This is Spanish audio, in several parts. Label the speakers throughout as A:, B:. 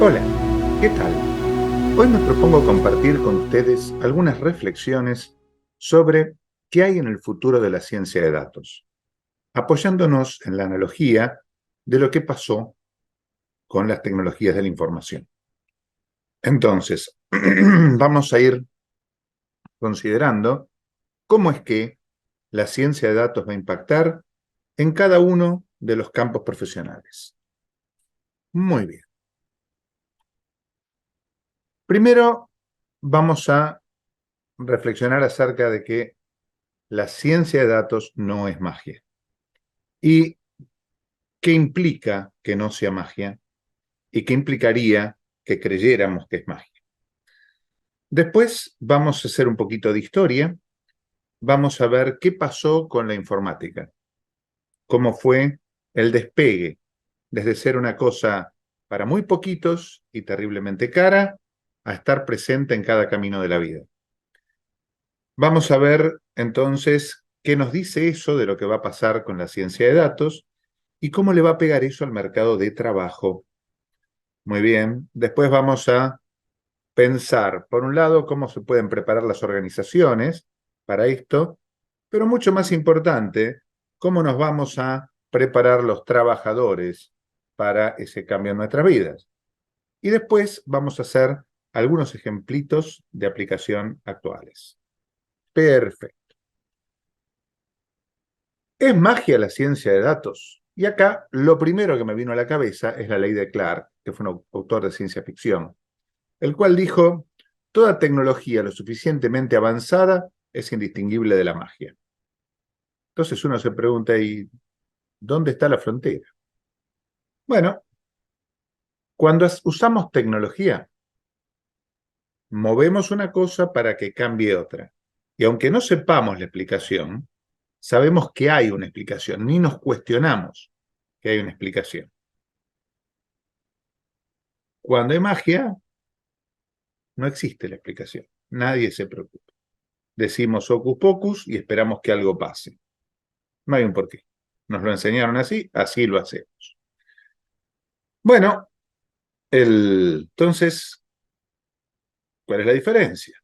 A: Hola, ¿qué tal? Hoy me propongo compartir con ustedes algunas reflexiones sobre qué hay en el futuro de la ciencia de datos, apoyándonos en la analogía de lo que pasó con las tecnologías de la información. Entonces, vamos a ir considerando cómo es que la ciencia de datos va a impactar en cada uno de los campos profesionales. Muy bien. Primero, vamos a reflexionar acerca de que la ciencia de datos no es magia. ¿Y qué implica que no sea magia? ¿Y qué implicaría que creyéramos que es magia? Después vamos a hacer un poquito de historia. Vamos a ver qué pasó con la informática, cómo fue el despegue desde ser una cosa para muy poquitos y terriblemente cara a estar presente en cada camino de la vida. Vamos a ver entonces qué nos dice eso de lo que va a pasar con la ciencia de datos y cómo le va a pegar eso al mercado de trabajo. Muy bien. Después vamos a pensar, por un lado, cómo se pueden preparar las organizaciones para esto, pero mucho más importante, cómo nos vamos a preparar los trabajadores para ese cambio en nuestras vidas. Y después vamos a hacer algunos ejemplitos de aplicación actuales. Perfecto. ¿Es magia la ciencia de datos? Y acá lo primero que me vino a la cabeza es la ley de Clark, que fue un autor de ciencia ficción, el cual dijo, toda tecnología lo suficientemente avanzada es indistinguible de la magia. Entonces uno se pregunta, ¿y dónde está la frontera? Bueno, cuando usamos tecnología, movemos una cosa para que cambie otra. Y aunque no sepamos la explicación, sabemos que hay una explicación, ni nos cuestionamos que hay una explicación. Cuando hay magia, no existe la explicación. Nadie se preocupa. Decimos hocus pocus y esperamos que algo pase. No hay un porqué. Nos lo enseñaron así, así lo hacemos. Bueno, entonces, ¿cuál es la diferencia?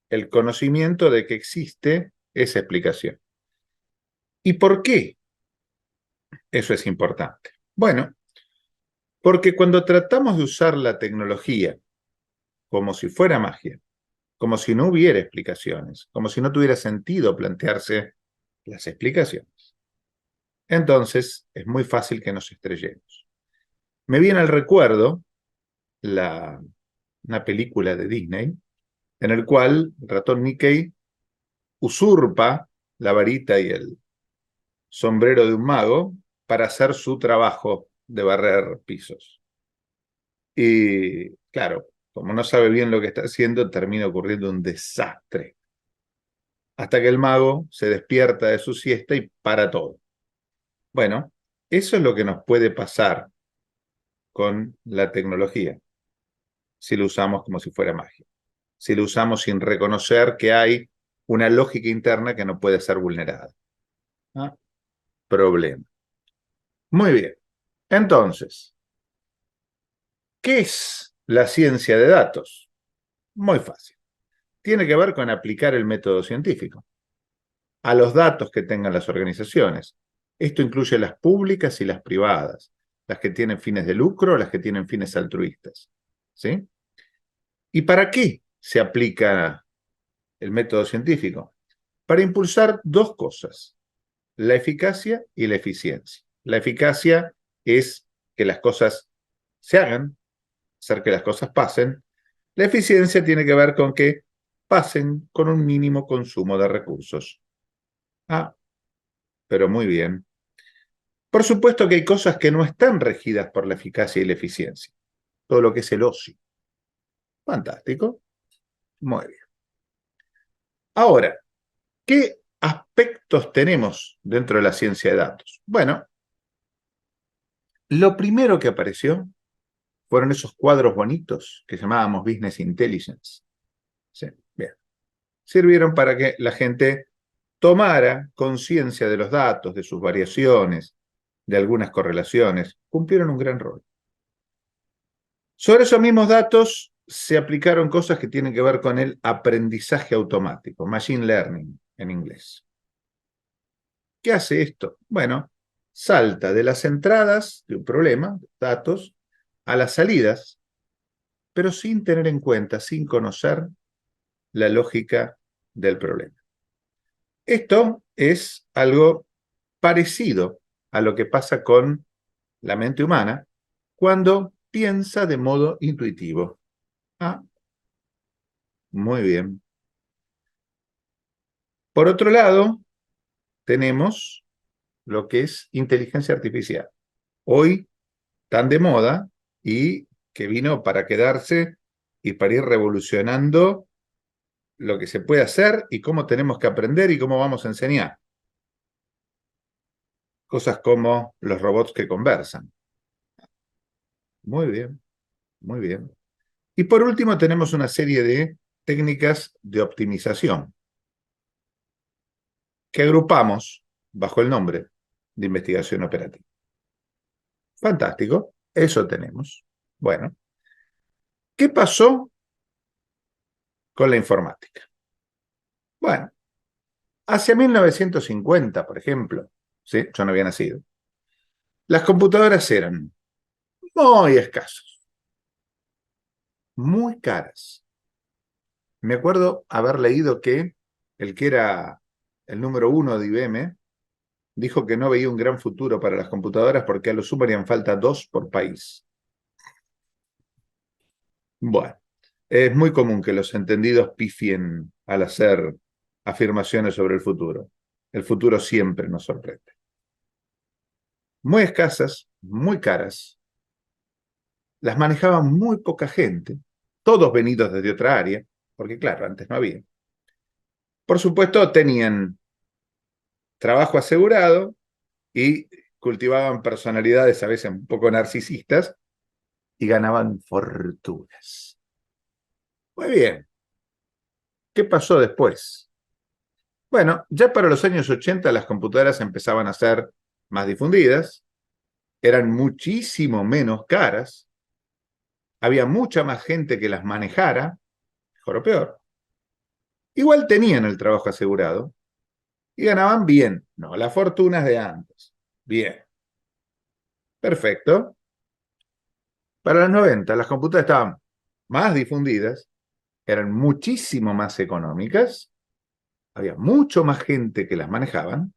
A: El conocimiento de que existe esa explicación. ¿Y por qué eso es importante? Bueno, porque cuando tratamos de usar la tecnología como si fuera magia, como si no hubiera explicaciones, como si no tuviera sentido plantearse las explicaciones, entonces es muy fácil que nos estrellemos. Me viene al recuerdo una película de Disney en el cual el ratón Mickey usurpa la varita y el sombrero de un mago para hacer su trabajo de barrer pisos. Y claro, como no sabe bien lo que está haciendo, termina ocurriendo un desastre. Hasta que el mago se despierta de su siesta y para todo. Bueno, eso es lo que nos puede pasar con la tecnología, si lo usamos como si fuera magia. Si lo usamos sin reconocer que hay una lógica interna que no puede ser vulnerada. ¿Ah? Problema. Muy bien. Entonces, ¿qué es la ciencia de datos? Muy fácil. Tiene que ver con aplicar el método científico a los datos que tengan las organizaciones. Esto incluye las públicas y las privadas, las que tienen fines de lucro, las que tienen fines altruistas. ¿Sí? ¿Y para qué se aplica el método científico? Para impulsar dos cosas, la eficacia y la eficiencia. La eficacia es que las cosas se hagan, hacer que las cosas pasen. La eficiencia tiene que ver con que pasen con un mínimo consumo de recursos. Ah, pero muy bien. Por supuesto que hay cosas que no están regidas por la eficacia y la eficiencia. Todo lo que es el ocio. Fantástico. Muy bien. Ahora, ¿qué aspectos tenemos dentro de la ciencia de datos? Bueno, lo primero que apareció fueron esos cuadros bonitos que llamábamos Business Intelligence. Sí, bien. Sirvieron para que la gente tomara conciencia de los datos, de sus variaciones, de algunas correlaciones. Cumplieron un gran rol. Sobre esos mismos datos se aplicaron cosas que tienen que ver con el aprendizaje automático, machine learning en inglés. ¿Qué hace esto? Bueno, salta de las entradas de un problema, datos, a las salidas, pero sin tener en cuenta, sin conocer la lógica del problema. Esto es algo parecido a lo que pasa con la mente humana cuando piensa de modo intuitivo. Ah, muy bien. Por otro lado, tenemos lo que es inteligencia artificial. Hoy tan de moda y que vino para quedarse y para ir revolucionando lo que se puede hacer y cómo tenemos que aprender y cómo vamos a enseñar. Cosas como los robots que conversan. Muy bien, muy bien. Y por último tenemos una serie de técnicas de optimización que agrupamos bajo el nombre de investigación operativa. Fantástico, eso tenemos. Bueno, ¿qué pasó con la informática? Bueno, hacia 1950, por ejemplo, ¿sí? Yo no había nacido, las computadoras eran muy escasas, muy caras. Me acuerdo haber leído que el que era el número uno de IBM dijo que no veía un gran futuro para las computadoras porque a lo sumo harían falta 2 por país. Bueno, es muy común que los entendidos pifien al hacer afirmaciones sobre el futuro. El futuro siempre nos sorprende. Muy escasas, muy caras, las manejaba muy poca gente, todos venidos desde otra área, porque claro, antes no había. Por supuesto, tenían trabajo asegurado y cultivaban personalidades a veces un poco narcisistas y ganaban fortunas. Muy bien, ¿qué pasó después? Bueno, ya para los años 80 las computadoras empezaban a ser más difundidas, eran muchísimo menos caras, había mucha más gente que las manejara, mejor o peor. Igual tenían el trabajo asegurado y ganaban bien, no las fortunas de antes. Bien, perfecto. Para los 90 las computadoras estaban más difundidas, eran muchísimo más económicas, había mucho más gente que las manejaban.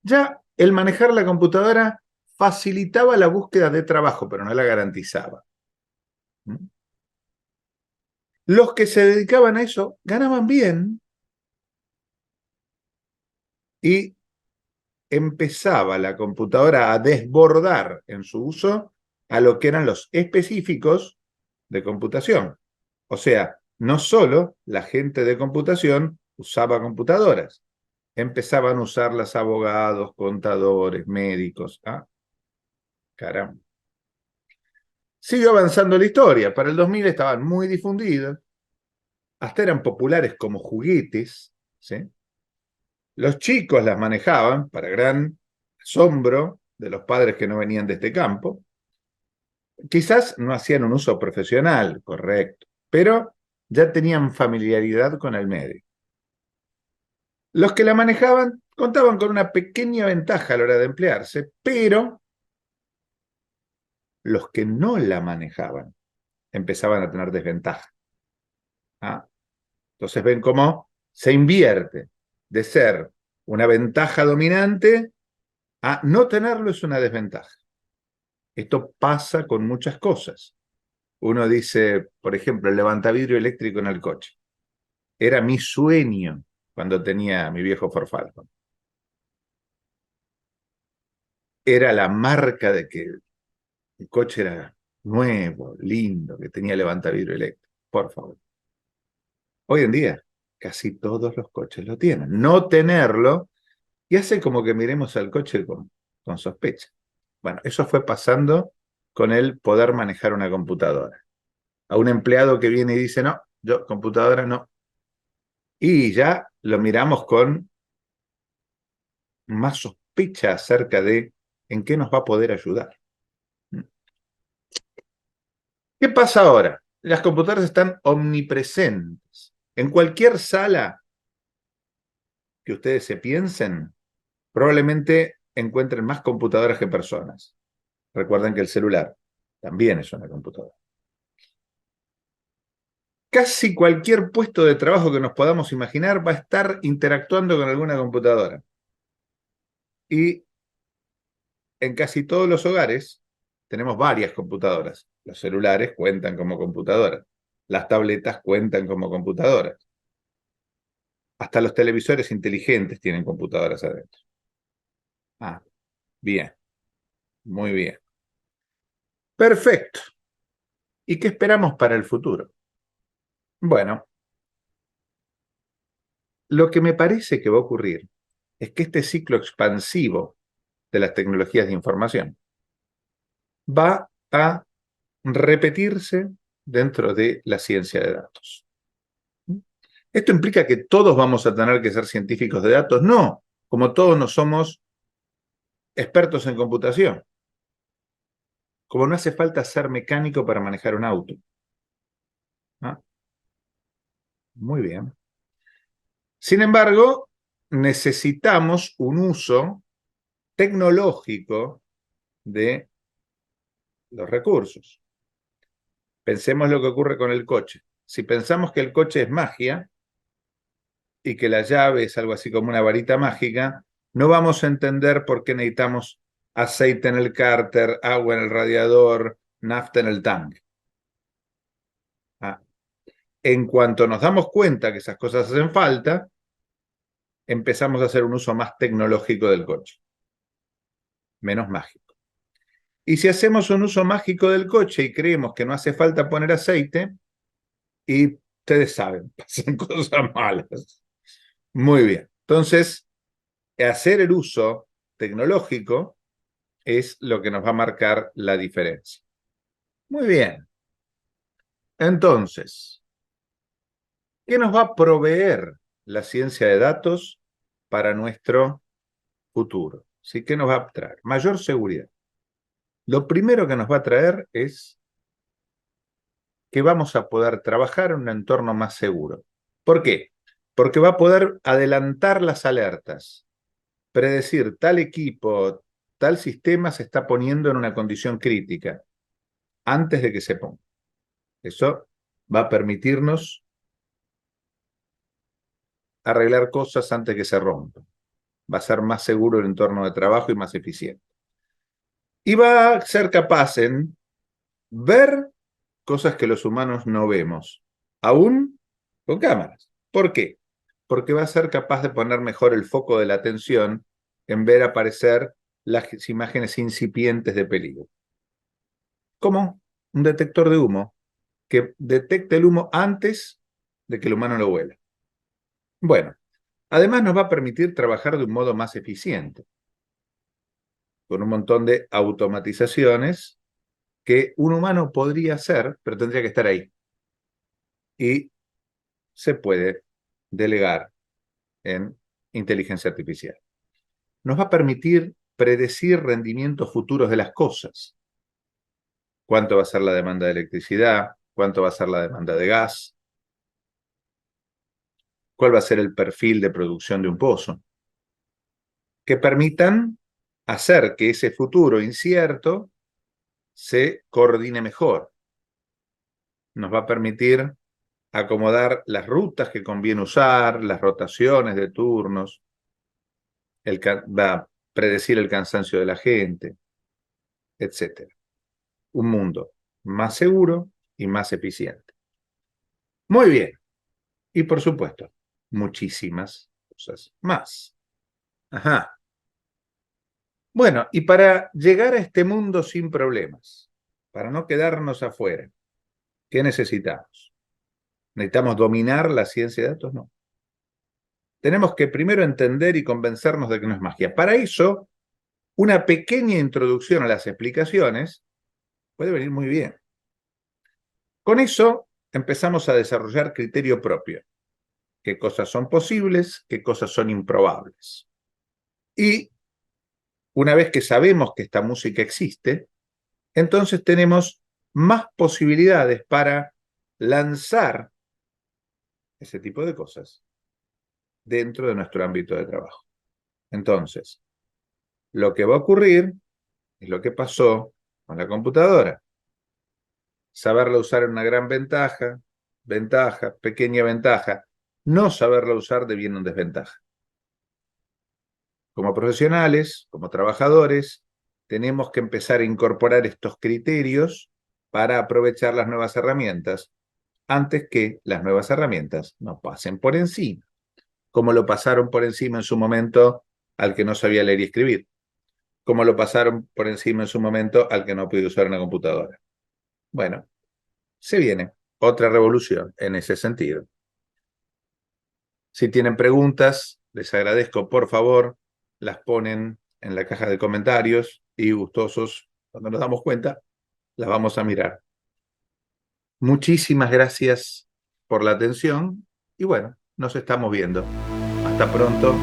A: Ya el manejar la computadora facilitaba la búsqueda de trabajo, pero no la garantizaba. Los que se dedicaban a eso ganaban bien y empezaba la computadora a desbordar en su uso a lo que eran los específicos de computación. O sea, no solo la gente de computación usaba computadoras, empezaban a usarlas abogados, contadores, médicos. Ah, caramba. Siguió avanzando la historia. Para el 2000 estaban muy difundidas, hasta eran populares como juguetes, ¿sí? Los chicos las manejaban, para gran asombro de los padres que no venían de este campo. Quizás no hacían un uso profesional, correcto, pero ya tenían familiaridad con el medio. Los que la manejaban contaban con una pequeña ventaja a la hora de emplearse, pero los que no la manejaban empezaban a tener desventaja. ¿Ah? Entonces ven cómo se invierte de ser una ventaja dominante a no tenerlo es una desventaja. Esto pasa con muchas cosas. Uno dice, por ejemplo, el levantavidrio eléctrico en el coche. Era mi sueño cuando tenía mi viejo Ford Falcon. Era la marca de que el coche era nuevo, lindo, que tenía levantavidrio eléctrico. Por favor. Hoy en día, casi todos los coches lo tienen. No tenerlo y hace como que miremos al coche con sospecha. Bueno, eso fue pasando con el poder manejar una computadora. A un empleado que viene y dice, no, yo computadora no. Y ya lo miramos con más sospecha acerca de en qué nos va a poder ayudar. ¿Qué pasa ahora? Las computadoras están omnipresentes. En cualquier sala que ustedes se piensen, probablemente encuentren más computadoras que personas. Recuerden que el celular también es una computadora. Casi cualquier puesto de trabajo que nos podamos imaginar va a estar interactuando con alguna computadora. Y en casi todos los hogares tenemos varias computadoras. Los celulares cuentan como computadoras. Las tabletas cuentan como computadoras. Hasta los televisores inteligentes tienen computadoras adentro. Ah, bien, muy bien. Perfecto. ¿Y qué esperamos para el futuro? Bueno, lo que me parece que va a ocurrir es que este ciclo expansivo de las tecnologías de información va a repetirse dentro de la ciencia de datos. ¿Esto implica que todos vamos a tener que ser científicos de datos? No, como todos no somos expertos en computación, como no hace falta ser mecánico para manejar un auto. ¿Ah? Muy bien. Sin embargo, necesitamos un uso tecnológico de los recursos. Pensemos lo que ocurre con el coche. Si pensamos que el coche es magia y que la llave es algo así como una varita mágica, no vamos a entender por qué necesitamos aceite en el cárter, agua en el radiador, nafta en el tanque. Ah. En cuanto nos damos cuenta que esas cosas hacen falta, empezamos a hacer un uso más tecnológico del coche, menos mágico. Y si hacemos un uso mágico del coche y creemos que no hace falta poner aceite, y ustedes saben, pasan cosas malas. Muy bien. Entonces, hacer el uso tecnológico es lo que nos va a marcar la diferencia. Muy bien. Entonces, ¿qué nos va a proveer la ciencia de datos para nuestro futuro? ¿Sí? ¿Qué nos va a traer? Mayor seguridad. Lo primero que nos va a traer es que vamos a poder trabajar en un entorno más seguro. ¿Por qué? Porque va a poder adelantar las alertas, predecir tal equipo, tal sistema se está poniendo en una condición crítica antes de que se ponga. Eso va a permitirnos arreglar cosas antes de que se rompan. Va a ser más seguro el entorno de trabajo y más eficiente. Y va a ser capaz en ver cosas que los humanos no vemos, aún con cámaras. ¿Por qué? Porque va a ser capaz de poner mejor el foco de la atención en ver aparecer las imágenes incipientes de peligro. Como un detector de humo que detecte el humo antes de que el humano lo huela. Bueno, además nos va a permitir trabajar de un modo más eficiente, con un montón de automatizaciones que un humano podría hacer, pero tendría que estar ahí. Y se puede delegar en inteligencia artificial. Nos va a permitir predecir rendimientos futuros de las cosas. ¿Cuánto va a ser la demanda de electricidad? ¿Cuánto va a ser la demanda de gas? ¿Cuál va a ser el perfil de producción de un pozo? Que permitan hacer que ese futuro incierto se coordine mejor. Nos va a permitir acomodar las rutas que conviene usar, las rotaciones de turnos, va a predecir el cansancio de la gente, etc. Un mundo más seguro y más eficiente. Muy bien. Y por supuesto, muchísimas cosas más. Ajá. Bueno, y para llegar a este mundo sin problemas, para no quedarnos afuera, ¿qué necesitamos? ¿Necesitamos dominar la ciencia de datos? No. Tenemos que primero entender y convencernos de que no es magia. Para eso, una pequeña introducción a las explicaciones puede venir muy bien. Con eso empezamos a desarrollar criterio propio. ¿Qué cosas son posibles? ¿Qué cosas son improbables? Y una vez que sabemos que esta música existe, entonces tenemos más posibilidades para lanzar ese tipo de cosas dentro de nuestro ámbito de trabajo. Entonces, lo que va a ocurrir es lo que pasó con la computadora. Saberla usar es una gran ventaja, pequeña ventaja. No saberla usar deviene una desventaja. Como profesionales, como trabajadores, tenemos que empezar a incorporar estos criterios para aprovechar las nuevas herramientas antes que las nuevas herramientas nos pasen por encima, como lo pasaron por encima en su momento al que no sabía leer y escribir, como lo pasaron por encima en su momento al que no podía usar una computadora. Bueno, se viene otra revolución en ese sentido. Si tienen preguntas, les agradezco, por favor, las ponen en la caja de comentarios y gustosos, cuando nos damos cuenta, las vamos a mirar. Muchísimas gracias por la atención y bueno, nos estamos viendo. Hasta pronto.